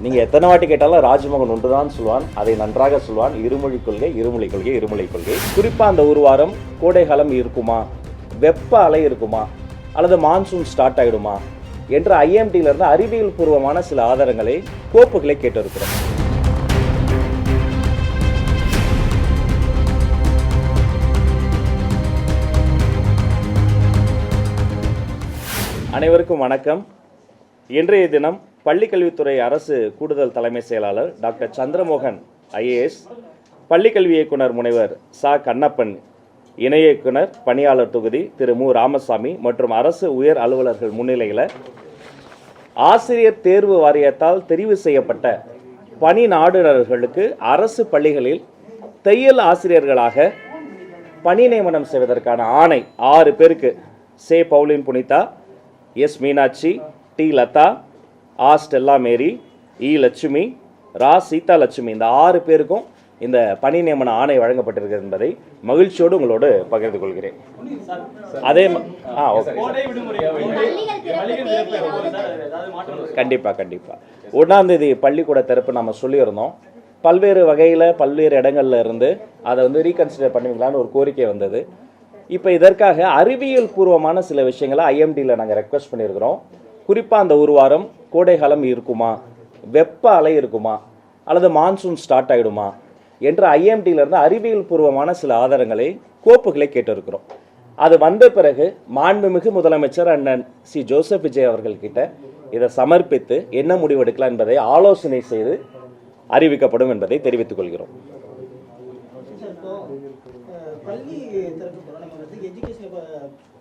நீங்கள் எத்தனை வாட்டி கேட்டாலும் ராஜ்மோகன் ஒன்று தான் சொல்வான், அதை நன்றாக சொல்வான். இருமொழி கொள்கை, இருமொழி கொள்கை, இருமொழி கொள்கை. குறிப்பாக அந்த ஒரு வாரம் கோடைகாலம் இருக்குமா, வெப்ப அலை இருக்குமா, அல்லது மான்சூன் ஸ்டார்ட் ஆகிடுமா என்ற ஐஎம்டியிலிருந்து அறிவியல் பூர்வமான சில ஆதாரங்களை, கோப்புகளை கேட்டிருக்கிறோம். அனைவருக்கும் வணக்கம். இன்றைய தினம் பள்ளிக்கல்வித்துறை அரசு கூடுதல் தலைமை செயலாளர் டாக்டர் சந்திரமோகன் ஐஏஎஸ், பள்ளிக்கல்வி இயக்குனர் முனைவர் சா கண்ணப்பன், இணை இயக்குனர் பணியாளர் தொகுதி திரு மு ராமசாமி மற்றும் அரசு உயர் அலுவலர்கள் முன்னிலையில் ஆசிரியர் தேர்வு வாரியத்தால் தெரிவு செய்யப்பட்ட பணி நாடுனர்களுக்கு அரசு பள்ளிகளில் தையல் ஆசிரியர்களாக பணி நியமனம் செய்வதற்கான ஆணை 6 பேருக்கு சே பவுலின் புனிதா, எஸ் மீனாட்சி, டி லதா, ஆ ஸ்டெல்லா மேரி, இ லட்சுமி, ரா சீதா லட்சுமி, இந்த 6 பேருக்கும் இந்த பணி நியமன ஆணை வழங்கப்பட்டிருக்கிறது என்பதை மகிழ்ச்சியோடு உங்களோடு பகிர்ந்து கொள்கிறேன். அதே கண்டிப்பாக 1ஆம் தேதி பள்ளிக்கூட திறப்பு நம்ம சொல்லியிருந்தோம். பல்வேறு வகையில் பல்வேறு இடங்கள்ல இருந்து அதை ரீகன்சிடர் பண்ணுவீங்களான்னு ஒரு கோரிக்கை வந்தது. இப்போ இதற்காக அறிவியல் பூர்வமான சில விஷயங்களை ஐஎம்டியில் நாங்கள் ரெக்வஸ்ட் பண்ணியிருக்கிறோம். குறிப்பாக அந்த ஒரு வாரம் கோடைகாலம் இருக்குமா, வெப்ப அலை இருக்குமா, அல்லது மான்சூன் ஸ்டார்ட் ஆகிடுமா என்ற ஐஎம்டியிலிருந்து அறிவியல் பூர்வமான சில ஆதாரங்களை, கோப்புகளை கேட்டிருக்கிறோம். அது வந்த பிறகு மாண்புமிகு முதலமைச்சர் அண்ணன் சி ஜோசப் விஜய் அவர்கள்கிட்ட இதை சமர்ப்பித்து என்ன முடிவெடுக்கலாம் என்பதை ஆலோசனை செய்து அறிவிக்கப்படும் என்பதை தெரிவித்துக் கொள்கிறோம். பள்ளி திறக்க போகிறோம். நம்ம எஜுகேஷன்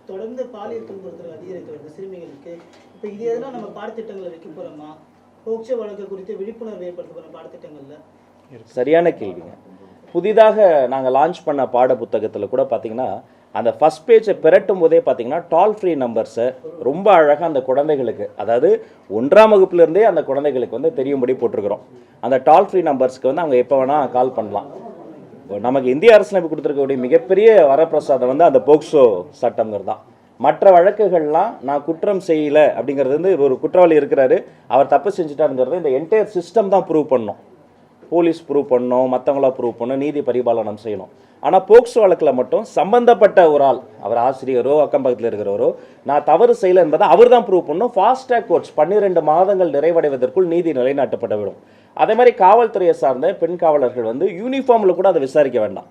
தொடர்ந்து பாலியல் துன்புறுத்தல் அதிகரித்து வருது சிறுமிகளுக்கு. இப்போ இது எதனால் நம்ம பாடத்திட்டங்களை வைக்க போகிறோமா? போக்சோ வழக்கு குறித்து விழிப்புணர்வு ஏற்படுத்த போகிற பாடத்திட்டங்களில் சரியான கேள்விங்க. புதிதாக நாங்கள் லான்ச் பண்ண பாட புத்தகத்தில் கூட பார்த்தீங்கன்னா அந்த ஃபஸ்ட் பேஜை பிரட்டும் போதே பார்த்தீங்கன்னா டால் ஃப்ரீ நம்பர்ஸை ரொம்ப அழகாக அந்த குழந்தைகளுக்கு, அதாவது 1ஆம் வகுப்புலேருந்தே அந்த குழந்தைகளுக்கு தெரியும்படி போட்டிருக்கிறோம். அந்த டால் ஃப்ரீ நம்பர்ஸ்க்கு அவங்க எப்போ வேணால் கால் பண்ணலாம். நமக்கு இந்திய அரசியலமைப்பு கொடுத்துருக்கக்கூடிய மிகப்பெரிய வரப்பிரசாதம் அந்த போக்சோ சட்டங்கிறது தான். மற்ற வழக்குகள்லாம் நான் குற்றம் செய்யலை அப்படிங்கிறது ஒரு குற்றவாளி இருக்கிறாரு, அவர் தப்பு செஞ்சுட்டாருங்கிறது இந்த என்டையர் சிஸ்டம் தான் ப்ரூவ் பண்ணணும். போலீஸ் ப்ரூவ் பண்ணணும், மற்றவங்களாம் ப்ரூவ் பண்ணணும், நீதி பரிபாலனம் செய்யணும். ஆனால் போக்சோ வழக்கில் மட்டும் சம்பந்தப்பட்ட ஒரு ஆள், அவர் ஆசிரியரோ அக்கம் பக்கத்தில் இருக்கிறவரோ, நான் தவறு செய்யலை என்பதை அவர் தான் ப்ரூவ் பண்ணணும். ஃபாஸ்ட் ட்ராக் கோர்ட்ஸ் 12 மாதங்கள் நிறைவடைவதற்குள் நீதி நிலைநாட்டப்பட்டுவிடும். அதே மாதிரி காவல்துறையை சார்ந்த பெண் காவலர்கள் யூனிஃபார்மில் கூட அதை விசாரிக்க வேண்டாம்.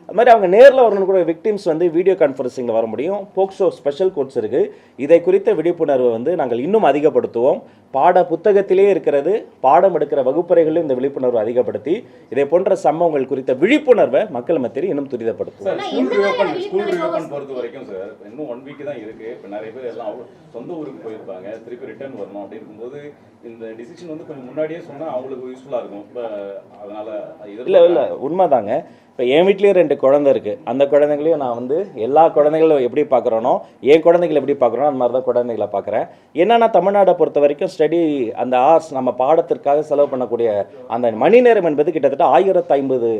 அது மாதிரி அவங்க நேரில் வரணும் கூட. விக்டிம்ஸ் வீடியோ கான்ஃபரன்சிங்கில் வர முடியும். போக்சோ ஸ்பெஷல் கோர்ட்ஸ் இருக்குது. இதை குறித்த விழிப்புணர்வை நாங்கள் இன்னும் அதிகப்படுத்துவோம். பாட புத்தகத்திலே இருக்கிறது, பாடம் எடுக்கிற வகுப்பறைகளிலும் இந்த விழிப்புணர்வு அதிகப்படுத்தி இதை போன்ற சம்பவங்கள் குறித்த விழிப்புணர்வை மக்கள் மத்தியில் இன்னும் துரிதப்படுத்துவோம். ஸ்கூல் ரீஓபன் பொறுத்த வரைக்கும் சார் இன்னும் 1 வீக் தான் இருக்குது. இப்போ நிறைய பேர் எல்லாம் சொந்த ஊருக்கு போயிருப்பாங்க, திருப்பி ரிட்டர்ன் வரணும். அப்படி இருக்கும்போது இந்த டிசிஷன் கொஞ்சம் முன்னாடியே சொன்னால் அவங்களுக்கு யூஸ்ஃபுல்லாக இருக்கும். இப்போ அதனால் இல்லை உண்மைதாங்க. இப்போ என் வீட்லேயே 2 குழந்தை இருக்குது. அந்த குழந்தைங்களையும் நான் எல்லா குழந்தைகளும் எப்படி பார்க்குறேனோ, என் குழந்தைகளை எப்படி பார்க்குறோனோ அந்த மாதிரி தான் குழந்தைகளை பார்க்குறேன். என்னன்னா தமிழ்நாட்டை பொறுத்த வரைக்கும் ஸ்டடி அந்த ஆர்ட்ஸ் நம்ம பாடத்திற்காக செலவு பண்ணக்கூடிய அந்த மணி நேரம் என்பது கிட்டத்தட்ட 1050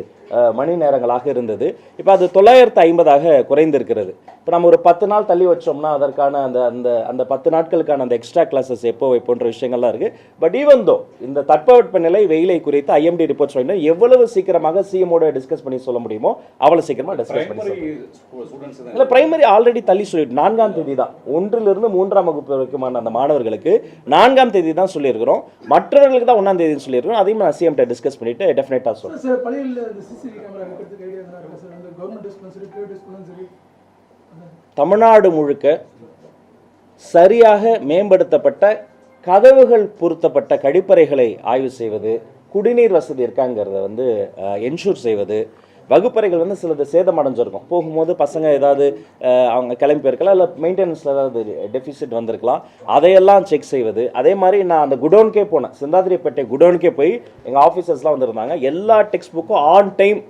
மணி நேரங்களாக இருந்தது. இப்போ அது 950ஆக குறைந்திருக்கிறது. இப்போ நம்ம ஒரு 10 நாள் தள்ளி வச்சோம்னா அதற்கான அந்த அந்த அந்த 10 நாட்களுக்கான அந்த எக்ஸ்ட்ரா கிளாஸஸ் எப்போ போன்ற விஷயங்கள்லாம் இருக்குது. பட் ஈவன் தோ இந்த தட்பவெட்ப நிலை வெயிலை குறித்து ஐஎம்டி ரிப்போர்ட்ஸ் எவ்வளவு சீக்கிரமாக சிஎம்மோட டிஸ்கஸ் பண்ணி சொல்ல முடியுமோ அவ்வளவு சீக்கிரமாக டிஸ்கஸ் பண்ணி சொல்லுங்கள். இல்லை பிரைமரி ஆல்ரெடி தள்ளி சொல்லிட்டு 4ஆம் தேதி தான் 1லிருந்து 3ஆம் வகுப்பு வரைக்குமான அந்த மாணவர்களுக்கு 4ஆம் தேதி தான் சொல்லியிருக்கிறோம். மற்றவர்களுக்கு தான் 1ஆம் தேதி சொல்லியிருக்கிறோம். அதையும் நான் சிஎம்கிட்ட டிஸ்கஸ் பண்ணிட்டு டெஃபினட்டாக சொல்லுவேன். தமிழ்நாடு முழுக்க சரியாக மேம்படுத்தப்பட்ட கதவுகள் பொருத்தப்பட்ட கழிப்பறைகளை ஆய்வு செய்வது, குடிநீர் வசதி இருக்காங்கிறத என்ஷூர் செய்வது, வகுப்பறைகள் சிலது சேதம் அடைஞ்சிருக்கும், போகும்போது பசங்க ஏதாவது அவங்க கிளம்பி போயிருக்கலாம், இல்லை மெயின்டெனன்ஸில் ஏதாவது டெஃபிசிட் வந்திருக்கலாம், அதையெல்லாம் செக் செய்வது. அதே மாதிரி நான் அந்த குடோனுக்கே போனேன், சிந்தாதிரிப்பேட்டை குடோனுக்கே போய் எங்கள் ஆஃபீஸர்ஸ்லாம் வந்திருந்தாங்க. எல்லா டெக்ஸ்ட் புக்கும் ஆன் டைம்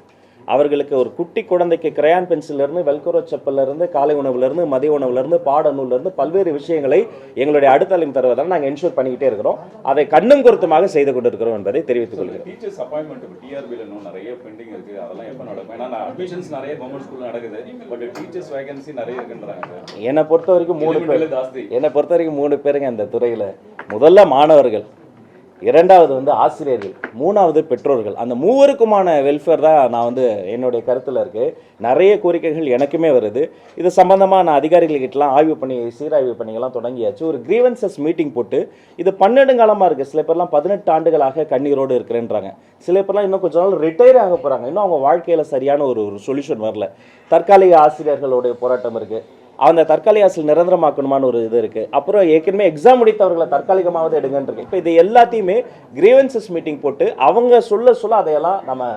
அவர்களுக்கு ஒரு குட்டி குழந்தைக்கு கிரையான் பென்சிலிருந்து வெல்குரோ செப்பல்லேருந்து காலை உணவுலேருந்து மதிய உணவுலேருந்து பாட நூல்லேருந்து பல்வேறு விஷயங்களை எங்களுடைய அடுத்தலையும் தருவதால் நாங்கள் என்ஷூர் பண்ணிக்கிட்டே இருக்கிறோம். அதை கண்ணும் கருத்துமாக செய்து கொண்டிருக்கிறோம் என்பதை தெரிவித்துக் கொள்கிறேன். டீச்சர்ஸ் அப்பாயின்மெண்ட் டிஆர்பியில் இன்னும் நிறைய பெண்டிங் இருக்குது. அதெல்லாம் எப்போ நடக்கும்? ஏன்னா அட்மிஷன்ஸ் நிறைய கவர்மெண்ட் ஸ்கூலில் நடக்குது, பட் டீச்சர்ஸ் வேகன்சி நிறைய இருக்குன்றாங்க. என்னை பொறுத்த வரைக்கும் 3 பேர், என்னை பொறுத்த வரைக்கும் 3 பேருங்க இந்த துறையில். முதல்ல மாணவர்கள், இரண்டாவது வந்து ஆசிரியர்கள், மூணாவது பெற்றோர்கள். அந்த மூவருக்குமான வெல்ஃபேர் தான் நான் வந்து என்னுடைய கருத்தில் இருக்குது. நிறைய கோரிக்கைகள் எனக்குமே வருது. இது சம்பந்தமாக நான் அதிகாரிகள்கிட்டலாம் ஆய்வு பண்ணி சீராய்வு பண்ணிங்கெல்லாம் தொடங்கியாச்சு. ஒரு கிரீவன்சஸ் மீட்டிங் போட்டு இது 12 காலமாக இருக்குது. சில பேர்லாம் 18 ஆண்டுகளாக கண்ணீரோடு இருக்கிறேன்றாங்க. சில பேர்லாம் இன்னும் கொஞ்ச நாள் ரிட்டையர் ஆக போகிறாங்க. இன்னும் அவங்க வாழ்க்கையில் சரியான ஒரு சொல்யூஷன் வரல. தற்காலிக ஆசிரியர்களுடைய போராட்டம் இருக்குது. அந்த தற்காலிக ஆசிரியர் நிரந்தரமாக்கணுமான ஒரு இது இருக்குது. அப்புறம் ஏற்கனவே எக்ஸாம் முடித்தவர்களை தற்காலிகமாவது எடுங்கன்னு இருக்கு. இப்போ இது எல்லாத்தையுமே கிரீவன்சஸ் மீட்டிங் போட்டு அவங்க சொல்ல அதையெல்லாம் நம்ம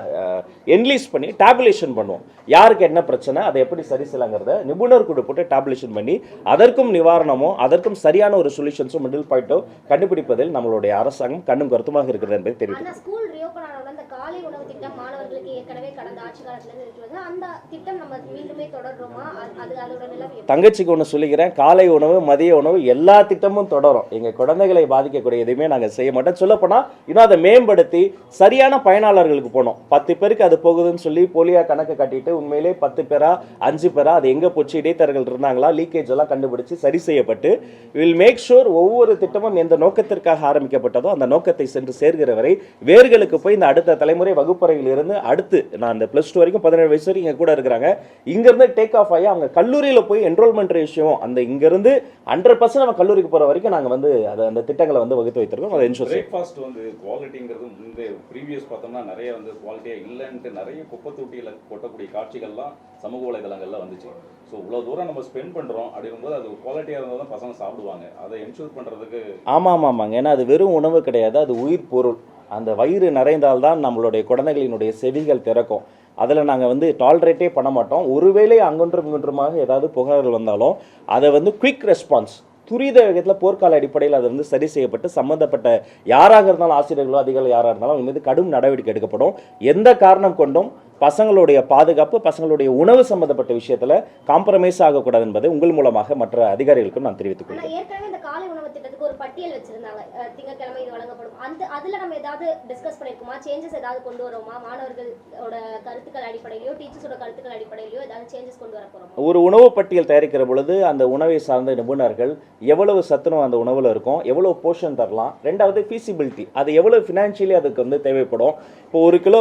என்லீஸ் பண்ணி டேபுலேஷன் பண்ணுவோம். யாருக்கு என்ன பிரச்சனை, அதை எப்படி சரி செய்யலாங்கிறத நிபுணர் குழு போட்டு டேபுலேஷன் பண்ணி அதற்கும் நிவாரணமோ அதற்கும் சரியான ஒரு சொல்யூஷன்ஸும் மிடில் பாயிண்டோ கண்டுபிடிப்பதில் நம்மளுடைய அரசாங்கம் கண்ணும் கருத்துமாக இருக்கிறது என்பதை தெரிவித்து ஸ்கூல் ரியோபன் ஆனவுடன் அந்த காலை உணவு திட்டம் மாணவர்களுக்கு ஏற்கனவே கடந்த ஆட்சி காலத்துல இருக்கிறது. அந்த திட்டம் நம்ம மீண்டுமே தொடர்றோமா? அது அதோட நிலைமை தங்கச்சிக்கு ஒன்று சொல்லிக்கிறேன், காலை உணவு மதிய உணவு எல்லா திட்டமும் தொடரும். எங்கள் குழந்தைகளை பாதிக்கக்கூடிய எதுவுமே நாங்கள் செய்ய மாட்டோம். சொல்லப்போனால் இன்னும் அதை மேம்படுத்தி சரியான பயனாளர்களுக்கு போனோம். 10 பேருக்கு அது போகுதுன்னு சொல்லி போலியா கணக்கு கட்டிட்டு உண்மையிலே 10 பேரா 5 பேரா அது எங்கே போச்சு, இடைத்தரகர்கள் இருந்தாங்களா, லீக்கேஜ் எல்லாம் கண்டுபிடிச்சு சரி செய்யப்பட்டு வில் மேக் ஷூர் ஒவ்வொரு திட்டமும் எந்த நோக்கத்திற்காக ஆரம்பிக்கப்பட்டதோ அந்த நோக்கத்தை சென்று சேர்கிற வரை வேர்களுக்கு போய் இந்த அடுத்த தலைமுறை வகுப்பறையில் இருந்து அடுத்து நான் இந்த +2 வரைக்கும் 17 வயசு வரைக்கும் இங்கே கூட இருக்கிறாங்க. இங்கேருந்து டேக் ஆஃப் ஆகி அவங்க கல்லூரியில் போய் என்ரோல்மெண்ட் ரேஷியோ அந்த இங்கிருந்து 100% நம்ம கல்லூரிக்கு போகிற வரைக்கும் நாங்கள் வந்து அந்த திட்டங்களை வந்து வகுத்து வைத்திருக்கோம். அதை என்ஷூர் பிரேக்ஃபாஸ்ட் வந்து குவாலிட்டிங்கிறது இந்த ப்ரீவியஸ் பார்த்தோம்னா நிறைய வந்து குவாலிட்டியாக இல்லைன்ட்டு நிறைய குப்பை தொட்டியில் கொட்டக்கூடிய காட்சிகள்லாம் சமூக வலைதளங்கள்ல வந்துச்சு. ஸோ இவ்வளோ தூரம் நம்ம ஸ்பெண்ட் பண்ணுறோம் அப்படிங்கும்போது அது குவாலிட்டியாக இருந்தால் தான் பசங்க சாப்பிடுவாங்க. அதை என்ஷூர் பண்ணுறதுக்கு ஆமாங்க. ஏன்னா அது வெறும் உணவு கிடையாது, அது உயிர் பொருள். அந்த வயிறு நிறைந்தால்தான் நம்மளுடைய குழந்தைகளினுடைய செவிகள் திறக்கும். அதில் நாங்கள் வந்து டாலரேட்டே பண்ண மாட்டோம். ஒருவேளை அங்கொன்றும் இங்கொன்றுமாக ஏதாவது புகார்கள் வந்தாலும் அதை வந்து குயிக் ரெஸ்பான்ஸ் துரித வேகத்தில் போர்க்கால அடிப்படையில் அது வந்து சரி செய்யப்பட்டு சம்மந்தப்பட்ட யாராக இருந்தாலும் ஆசிரியர்களோ அதிகாரிகள் யாராக இருந்தாலும் அவங்க மீது கடும் நடவடிக்கை எடுக்கப்படும். எந்த காரணம் கொண்டும் பசங்களுடைய பாதுகாப்பு, பசங்களுடைய உணவு சம்பந்தப்பட்ட விஷயத்தில் காம்ப்ரமைஸ் ஆகக்கூடாது என்பதை உங்கள் மூலமாக மற்ற அதிகாரிகளுக்கும் நான் தெரிவித்துக் கொள்கிறேன். ஏற்கனவே இந்த காலை உணவு திட்டத்துக்கு ஒரு பட்டியல் வச்சிருந்தாங்க. திங்கட்கிழமை இது வழங்கப்படும். அதுல நம்ம ஏதாவது டிஸ்கஸ் பண்ணிருக்கோமா? சேஞ்சஸ் ஏதாவது கொண்டு வரோமா? மாணவர்களோட கருத்துக்கள் அடிப்படையிலோ டீச்சர்ஸோட கருத்துக்கள் அடிப்படையிலோ ஏதாவது சேஞ்சஸ் கொண்டு வர போறோமா? ஒரு உணவு பட்டியல் தயாரிக்கிற பொழுது அந்த உணவை சார்ந்த நிபுணர்கள் எவ்வளவு சத்துணவு அந்த உணவில் இருக்கும், எவ்வளவு போர்ஷன் தரலாம், ரெண்டாவது ஃபீசிபிலிட்டி, அது எவ்வளவு ஃபினான்ஷியலி அதுக்கு வந்து தேவைப்படும். இப்போ 1 கிலோ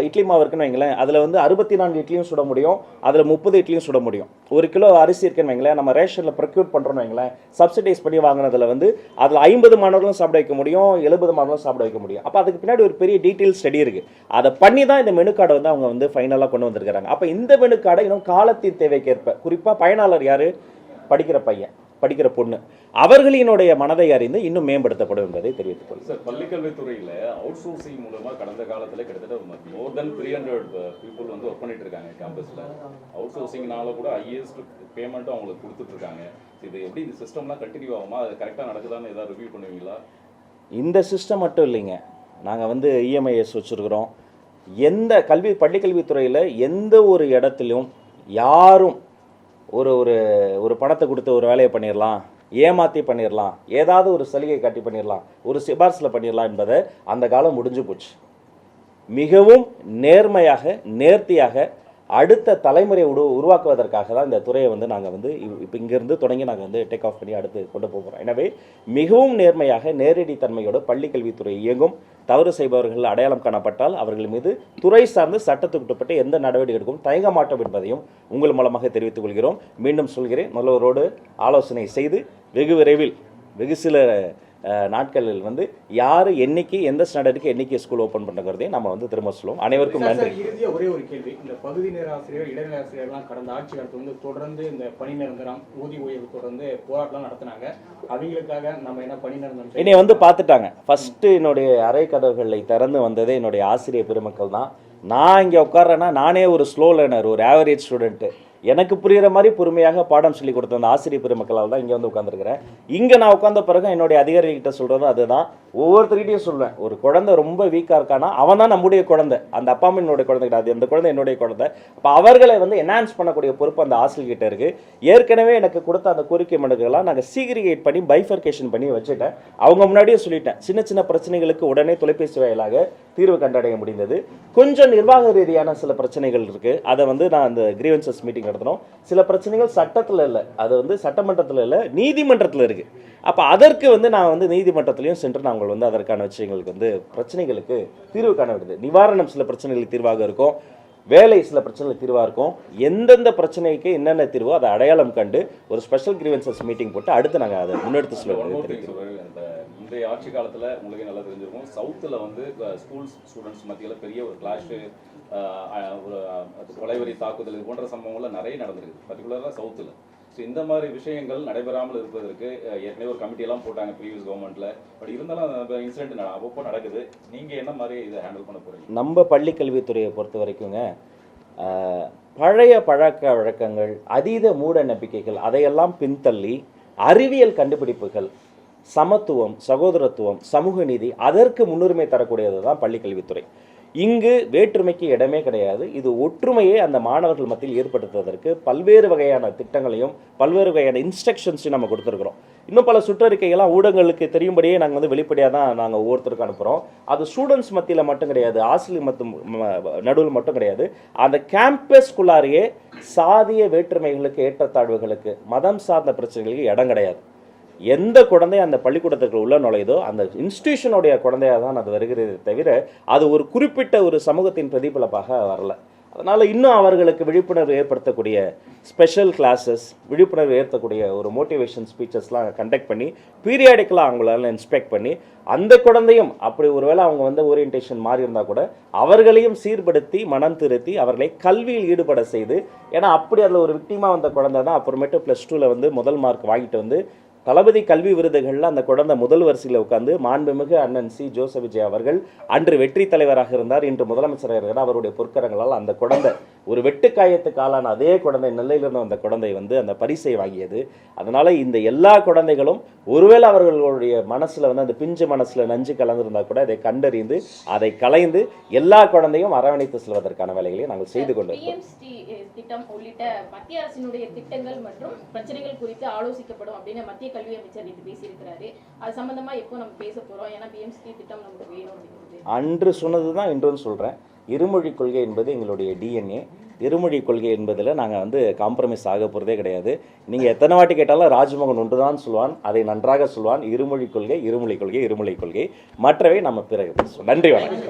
இட்லி மாவு இருக்குன்னு வைங்களேன், அதில் வந்து 64 இட்லியும் சுட முடியும், அதில் 30 இட்லியும் சுட முடியும். 1 கிலோ அரிசி இருக்குன்னு வைங்களேன், நம்ம ரேஷனில் ப்ரொக்யூர் பண்ணுறோன்னு வைங்களேன், சப்சிடைஸ் பண்ணி வாங்கினதில் வந்து அதில் 50 மாணவர்களும் சாப்பிட வைக்க முடியும், 70 மாணவர்களும் சாப்பிட வைக்க முடியும். அப்போ அதுக்கு பின்னாடி ஒரு பெரிய டீட்டெயில் ஸ்டடி இருக்குது. அதை பண்ணி தான் இந்த மெனு கார்டை வந்து அவங்க வந்து ஃபைனலாக கொண்டு வந்திருக்கிறாங்க. அப்போ இந்த மெனு கார்டை இன்னும் காலத்தின் தேவைக்கேற்ப, குறிப்பாக பயனாளர் யார், படிக்கிற பையன் படிக்கிற பொண்ணு, அவர்களினுடைய மனதை அறிந்து இன்னும் மேம்படுத்தப்படும் என்பதை தெரிவித்துக் கொள்ளுங்கள். சார், பள்ளிக்கல்வித்துறையில் அவுட் சோர்சிங் மூலமாக கடந்த காலத்தில் கிட்டத்தட்ட மோர் தென் 300 பீப்புள் வந்து ஒர்க் பண்ணிட்டு இருக்காங்க கேம்பஸில். அவுட் சோர்சிங்னால கூட ஹையஸ்ட் பேமெண்ட்டும் அவங்களுக்கு கொடுத்துட்டு இருக்காங்க. இது எப்படி இந்த சிஸ்டம்லாம் கண்டினியூ ஆகுமா, அது கரெக்டாக நடக்குதான்னு ஏதாவது ரிவ்யூ பண்ணுவீங்களா? இந்த சிஸ்டம் மட்டும் இல்லைங்க, நாங்கள் வந்து இஎம்ஐஎஸ் வச்சுருக்கிறோம். எந்த பள்ளிக்கல்வித்துறையில் எந்த ஒரு இடத்துலையும் யாரும் ஒரு பணத்தை கொடுத்து ஒரு வேலையை பண்ணிடலாம், ஏமாற்றி பண்ணிடலாம், ஏதாவது ஒரு சலுகை காட்டி பண்ணிடலாம், ஒரு சிபார்சில் பண்ணிடலாம் என்பதை அந்த காலம் முடிஞ்சு போச்சு. மிகவும் நேர்மையாக நேர்த்தியாக அடுத்த தலைமுறையை உருவாக்குவதற்காக தான் இந்த துறையை வந்து நாங்கள் வந்து இப்போ இங்கேருந்து தொடங்கி நாங்கள் வந்து டேக் ஆஃப் பண்ணி அடுத்து கொண்டு போகிறோம். எனவே மிகவும் நேர்மையாக நேரடி தன்மையோடு பள்ளிக்கல்வித்துறை இயங்கும். தவறு செய்பவர்கள் அடையாளம் காணப்பட்டால் அவர்கள் மீது துறை சார்ந்து சட்டத்துக்கு உட்பட்டு எந்த நடவடிக்கை எடுக்கும் தயங்க மாட்டோம் என்பதையும் உங்கள் மூலமாக தெரிவித்துக் கொள்கிறோம். மீண்டும் சொல்கிறேன், முதல்வரோடு ஆலோசனை செய்து வெகு விரைவில் வெகு சில நாட்களில் வந்து யார் என்னைக்கு எந்த ஸ்டாண்டர்டுக்கு என்னைக்கு ஸ்கூல் ஓப்பன் பண்ணுறதையும் நம்ம வந்து திரும்ப சொல்லுவோம். அனைவருக்கும் நன்றி. இறுதியாக ஒரே ஒரு கேள்வி, இந்த பகுதி நேர ஆசிரியர் இடைநிலை ஆசிரியர்லாம் கடந்த ஆட்சி காலத்தில் வந்து தொடர்ந்து இந்த பணி நிரந்தரம் ஊதிய உயர்வு தொடர்ந்து போராட்டம் நடத்தினாங்க. அவங்களுக்காக நம்ம என்ன பணி நிரந்தரம் என்னை வந்து பார்த்துட்டாங்க. ஃபஸ்ட்டு என்னுடைய அறை கதவுகளை திறந்து வந்ததே என்னுடைய ஆசிரியர் பெருமக்கள் தான். நான் இங்கே உட்கார்றேன்னா நானே ஒரு ஸ்லோ லேர்னர், ஒரு ஆவரேஜ் ஸ்டூடெண்ட்டு. எனக்கு புரிகிற மாதிரி பொறுமையாக பாடம் சொல்லி கொடுத்த அந்த ஆசிரியர் பெருமக்களால் தான் இங்கே வந்து உட்காந்துருக்கிறேன். இங்கே நான் உட்காந்த பிறகு என்னுடைய அதிகாரிகிட்ட சொல்கிறதும் அதுதான். ஒவ்வொருத்தருக்கிட்டையும் சொல்லுவேன், ஒரு குழந்தை ரொம்ப வீக்காக இருக்கானா அவன் தான் நம்முடைய குழந்தை, அந்த அப்பா அம்மா என்னுடைய குழந்தை கிடையாது, அந்த குழந்தை என்னுடைய குழந்தை. அப்போ அவர்களை வந்து என்ஹான்ஸ் பண்ணக்கூடிய பொறுப்பு அந்த ஆசிரியர்கிட்ட இருக்குது. ஏற்கனவே எனக்கு கொடுத்த அந்த கோரிக்கை மனுக்கெல்லாம் நாங்கள் சீக்ரிகேட் பண்ணி பைஃபர்கேஷன் பண்ணி வச்சுட்டேன். அவங்க முன்னாடியே சொல்லிட்டேன், சின்ன சின்ன பிரச்சனைகளுக்கு உடனே தொலைபேசி வாயிலாக தீர்வு கண்டடைய முடிந்தது. கொஞ்சம் நிர்வாக ரீதியான சில பிரச்சனைகள் இருக்குது, அதை வந்து நான் அந்த கிரீவன்சஸ் மீட்டிங் நடத்தணும். சில பிரச்சனைகள் சட்டத்தில் இல்லை, அது வந்து சட்டமன்றத்தில் இல்லை, நீதிமன்றத்தில் இருக்குது. அப்போ அதற்கு வந்து நான் வந்து நீதிமன்றத்திலையும் சென்று நாங்கள் வந்து அதற்கான விஷயங்களுக்கு வந்து பிரச்சனைகளுக்கு தீர்வு காண வேண்டியது. நிவாரணம் சில பிரச்சனைகளுக்கு தீர்வாக இருக்கும், வேலை சில பிரச்சனைகளுக்கு தீர்வாக இருக்கும். எந்தெந்த பிரச்சனைக்கு என்னென்ன தீர்வோ அதை அடையாளம் கண்டு ஒரு ஸ்பெஷல் கிரீவன்சஸ் மீட்டிங் போட்டு அடுத்து நாங்கள் அதை முன்னெடுத்து One சொல்ல more thing, வேண்டியது. sir. இந்த முந்தைய ஆட்சி காலத்துல உங்களுக்கு நல்லா தெரிஞ்சிருக்கும், சவுத்தில் வந்து ஸ்கூல் ஸ்டூடெண்ட்ஸ் மத்தியில் பெரிய ஒரு கிளாஷ், ஒரு கொலைவெறி தாக்குதல் இது போன்ற சம்பவங்கள்லாம் நிறைய நடந்திருக்கு, பர்டிகுலராக சவுத்தில். ஸோ இந்த மாதிரி விஷயங்கள் நடைபெறாமல் இருப்பதற்கு ஏற்கனவே ஒரு கமிட்டியெல்லாம் போட்டாங்க ப்ரீவியஸ் கவர்மெண்ட்டில். பட் இருந்தாலும் அந்த இன்சிடென்ட் அப்பப்போ நடக்குது. நீங்கள் என்ன மாதிரி இதை ஹேண்டில் பண்ண போகிறீங்க? நம்ம பள்ளி கல்வித்துறையை பொறுத்த வரைக்குங்க பழைய பழக்க வழக்கங்கள், அதீத மூட நம்பிக்கைகள் அதையெல்லாம் பின்தள்ளி அறிவியல் கண்டுபிடிப்புகள், சமத்துவம், சகோதரத்துவம், சமூக நீதி அதற்கு முன்னுரிமை தரக்கூடியது தான் பள்ளி கல்வித்துறை. இங்கு வேற்றுமைக்கு இடமே கிடையாது. இது ஒற்றுமையை அந்த மாணவர்கள் மத்தியில் ஏற்படுத்துவதற்கு பல்வேறு வகையான திட்டங்களையும் பல்வேறு வகையான இன்ஸ்ட்ரக்ஷன்ஸையும் நம்ம கொடுத்துருக்குறோம். இன்னும் பல சுற்றறிக்கைகள்லாம் ஊடகங்களுக்கு தெரியும்படியே நாங்கள் வந்து வெளிப்படையாக தான் நாங்கள் ஒவ்வொருத்தருக்கும் அனுப்புகிறோம். அது ஸ்டூடெண்ட்ஸ் மத்தியில் மட்டும் கிடையாது, ஆசிரியர் நடுவில் மட்டும் கிடையாது, அந்த கேம்பஸ்குள்ளாரையே சாதிய வேற்றுமைகளுக்கு, ஏற்றத்தாழ்வுகளுக்கு, மதம் சார்ந்த பிரச்சனைகளுக்கு இடம் கிடையாது. எந்த குழந்தை அந்த பள்ளிக்கூடத்துக்கு உள்ள நுழையுதோ அந்த இன்ஸ்டிடியூஷனுடைய குழந்தையாக தான் அது வருகிறது தவிர அது ஒரு குறிப்பிட்ட ஒரு சமூகத்தின் பிரதிபலிப்பாக வரல. அதனால் இன்னும் அவர்களுக்கு விழிப்புணர்வு ஏற்படுத்தக்கூடிய ஸ்பெஷல் கிளாஸஸ், விழிப்புணர்வு ஏற்படக்கூடிய ஒரு மோட்டிவேஷன் ஸ்பீச்சஸ்லாம் கண்டக்ட் பண்ணி பீரியாடிக்கலாக அவங்களால இன்ஸ்பெக்ட் பண்ணி அந்த குழந்தையும் அப்படி ஒருவேளை அவங்க வந்து ஓரியன்டேஷன் மாறி இருந்தால் கூட அவர்களையும் சீர்படுத்தி மனம் திருத்தி அவர்களை கல்வியில் ஈடுபட செய்து, ஏன்னா அப்படி அதில் ஒரு விக்டிமாக வந்த குழந்தை தான் அப்புறமேட்டு +2ல் வந்து முதல் மார்க் வாங்கிட்டு வந்து தளபதி கல்வி விருதுகளில் அந்த குழந்தை முதல் வரிசையில் உட்கார்ந்து மாண்புமிகு அண்ணன் சி. ஜோசப் விஜய் அவர்கள் அன்று வெற்றி தலைவராக இருந்தார், இன்று முதலமைச்சராக இருக்கிறார். அவருடைய பொற்கரங்களால் அந்த குழந்தை ஒரு வெட்டுக்காயத்துக்கு ஆளான அதே குழந்தை, நெல்லையிலிருந்து அந்த குழந்தை வந்து அந்த பரிசை வாங்கியது. அதனால் இந்த எல்லா குழந்தைகளும் ஒருவேளை அவர்களுடைய மனசில் வந்து அந்த பிஞ்சு மனசில் நஞ்சு கலந்துருந்தால் கூட அதை கண்டறிந்து அதை கலைந்து எல்லா குழந்தையும் அரவணைத்து செல்வதற்கான வேலைகளை நாங்கள் செய்து கொண்டிருக்கிறோம். திட்டம் உள்ளிட்ட மத்திய அரசினுடைய திட்டங்கள் மற்றும் பிரச்சனைகள் குறித்து ஆலோசிக்கப்படும் அப்படின்னு மத்திய கல்வி அமைச்சர் நேற்று பேசியிருக்கிறாரு. அது சம்பந்தமா எப்போ நம்ம பேச போறோம்? ஏன்னா பிஎம்சி திட்டம் நமக்கு வேணும் அப்படிங்கிறது அன்று சொன்னது தான் இன்றும் சொல்கிறேன். இருமொழி கொள்கை என்பது எங்களுடைய டிஎன்ஏ. இருமொழி கொள்கை என்பதில் நாங்கள் வந்து காம்ப்ரமைஸ் ஆக போகிறதே கிடையாது. நீங்கள் எத்தனை வாட்டி கேட்டாலும் ராஜ்மோகன் ஒன்று தான் சொல்வான், அதை நன்றாக சொல்வான். இருமொழி கொள்கை, இருமொழி கொள்கை, இருமொழி கொள்கை, மற்றவை நம்ம பிறகு பேசுவோம். நன்றி, வணக்கம்.